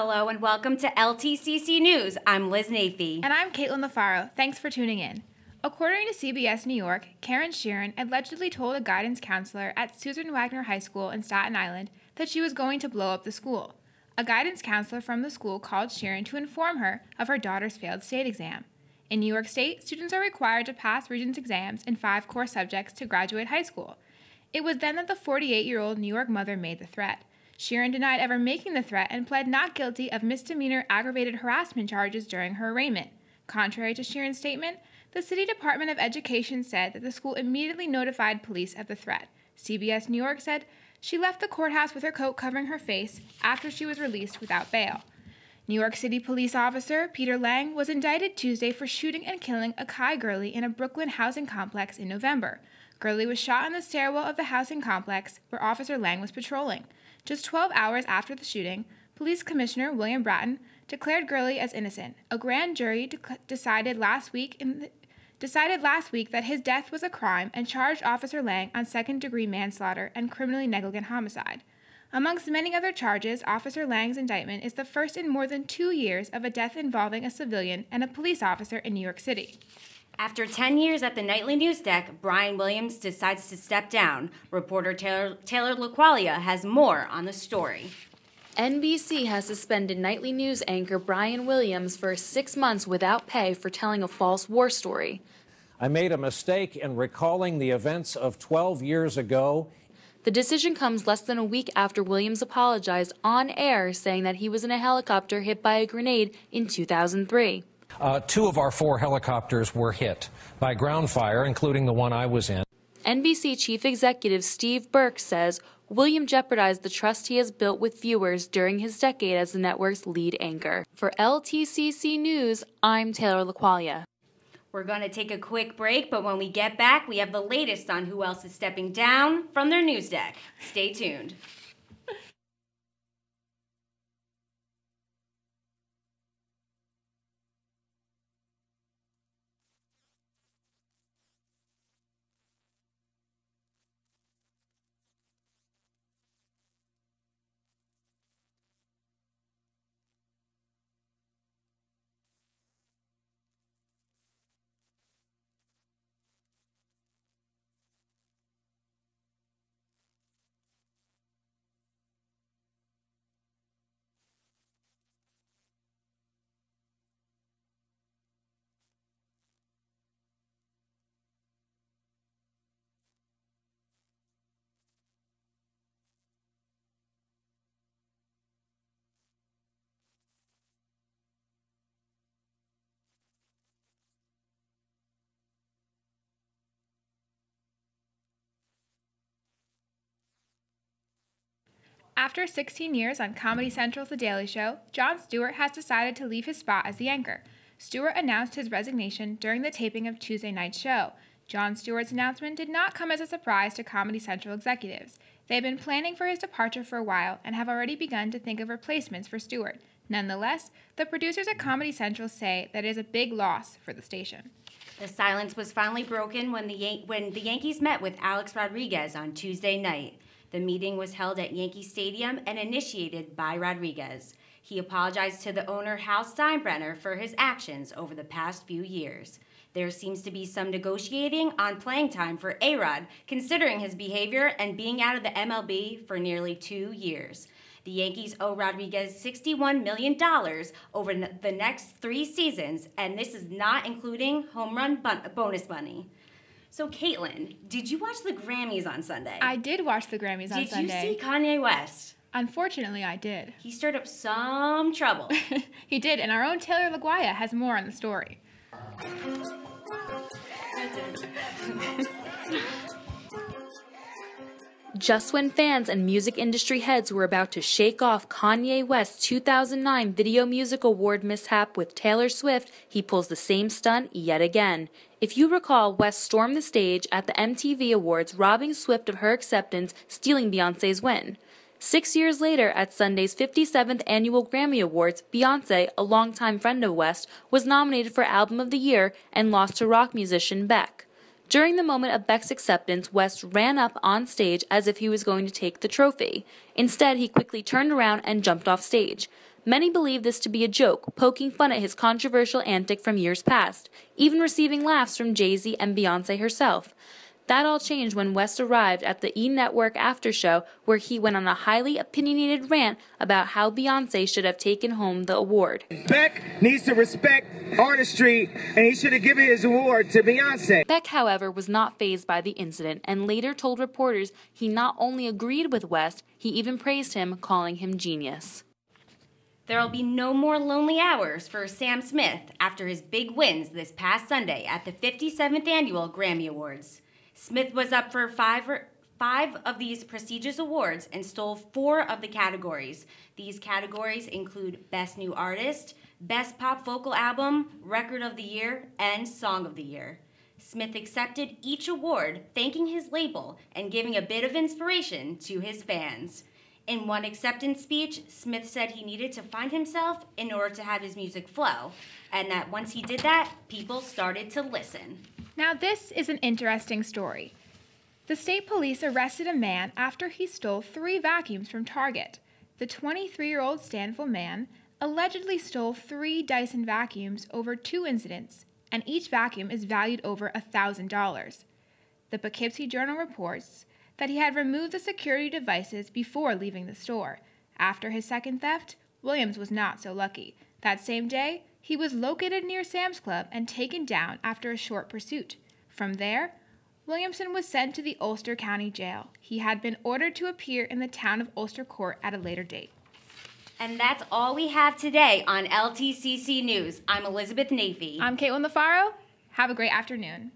Hello and welcome to LTCC News. I'm Liz Nafee. And I'm Caitlin LaFaro. Thanks for tuning in. According to CBS New York, Karen Sheeran allegedly told a guidance counselor at Susan Wagner High School in Staten Island that she was going to blow up the school. A guidance counselor from the school called Sheeran to inform her of her daughter's failed state exam. In New York State, students are required to pass Regents exams in 5 core subjects to graduate high school. It was then that the 48-year-old New York mother made the threat. Sheeran denied ever making the threat and pled not guilty of misdemeanor aggravated harassment charges during her arraignment. Contrary to Sheeran's statement, the City Department of Education said that the school immediately notified police of the threat. CBS New York said she left the courthouse with her coat covering her face after she was released without bail. New York City police officer Peter Lang was indicted Tuesday for shooting and killing Akai Gurley in a Brooklyn housing complex in November. Gurley was shot in the stairwell of the housing complex where Officer Lang was patrolling. Just 12 hours after the shooting, Police Commissioner William Bratton declared Gurley as innocent. A grand jury decided last week that his death was a crime and charged Officer Lang on second-degree manslaughter and criminally negligent homicide. Amongst many other charges, Officer Lang's indictment is the first in more than 2 years of a death involving a civilian and a police officer in New York City. After 10 years at the nightly news deck, Brian Williams decides to step down. Reporter Taylor LaQualia has more on the story. NBC has suspended nightly news anchor Brian Williams for 6 months without pay for telling a false war story. I made a mistake in recalling the events of 12 years ago. The decision comes less than a week after Williams apologized on air, saying that he was in a helicopter hit by a grenade in 2003. 2 of our 4 helicopters were hit by ground fire, including the one I was in. NBC Chief Executive Steve Burke says William jeopardized the trust he has built with viewers during his decade as the network's lead anchor. For LTCC News, I'm Taylor LaQualia. We're going to take a quick break, but when we get back, we have the latest on who else is stepping down from their news deck. Stay tuned. After 16 years on Comedy Central's The Daily Show, Jon Stewart has decided to leave his spot as the anchor. Stewart announced his resignation during the taping of Tuesday night's show. Jon Stewart's announcement did not come as a surprise to Comedy Central executives. They had been planning for his departure for a while and have already begun to think of replacements for Stewart. Nonetheless, the producers at Comedy Central say that it is a big loss for the station. The silence was finally broken when the Yankees met with Alex Rodriguez on Tuesday night. The meeting was held at Yankee Stadium and initiated by Rodriguez. He apologized to the owner, Hal Steinbrenner, for his actions over the past few years. There seems to be some negotiating on playing time for A-Rod, considering his behavior and being out of the MLB for nearly 2 years. The Yankees owe Rodriguez $61 million over the next 3 seasons, and this is not including home run bonus money. So, Caitlin, did you watch the Grammys on Sunday? I did watch the Grammys on Sunday. Did you see Kanye West? Unfortunately, I did. He stirred up some trouble. He did, and our own Taylor LaQualia has more on the story. Just when fans and music industry heads were about to shake off Kanye West's 2009 Video Music Award mishap with Taylor Swift, he pulls the same stunt yet again. If you recall, West stormed the stage at the MTV Awards, robbing Swift of her acceptance, stealing Beyoncé's win. 6 years later, at Sunday's 57th Annual Grammy Awards, Beyoncé, a longtime friend of West, was nominated for Album of the Year and lost to rock musician Beck. During the moment of Beck's acceptance, West ran up on stage as if he was going to take the trophy. Instead, he quickly turned around and jumped off stage. Many believe this to be a joke, poking fun at his controversial antic from years past, even receiving laughs from Jay-Z and Beyoncé herself. That all changed when West arrived at the E! Network after show, where he went on a highly opinionated rant about how Beyoncé should have taken home the award. Beck needs to respect artistry, and he should have given his award to Beyoncé. Beck, however, was not fazed by the incident and later told reporters he not only agreed with West, he even praised him, calling him genius. There will be no more lonely hours for Sam Smith after his big wins this past Sunday at the 57th Annual Grammy Awards. Smith was up for five of these prestigious awards and stole 4 of the categories. These categories include Best New Artist, Best Pop Vocal Album, Record of the Year, and Song of the Year. Smith accepted each award, thanking his label and giving a bit of inspiration to his fans. In one acceptance speech, Smith said he needed to find himself in order to have his music flow, and that once he did that, people started to listen. Now this is an interesting story. The state police arrested a man after he stole 3 vacuums from Target. The 23-year-old Stanville man allegedly stole 3 Dyson vacuums over 2 incidents, and each vacuum is valued over $1,000. The Poughkeepsie Journal reports that he had removed the security devices before leaving the store. After his second theft, Williams was not so lucky. That same day, he was located near Sam's Club and taken down after a short pursuit. From there, Williamson was sent to the Ulster County Jail. He had been ordered to appear in the town of Ulster Court at a later date. And that's all we have today on LTCC News. I'm Elizabeth Nafee. I'm Caitlin LaFaro. Have a great afternoon.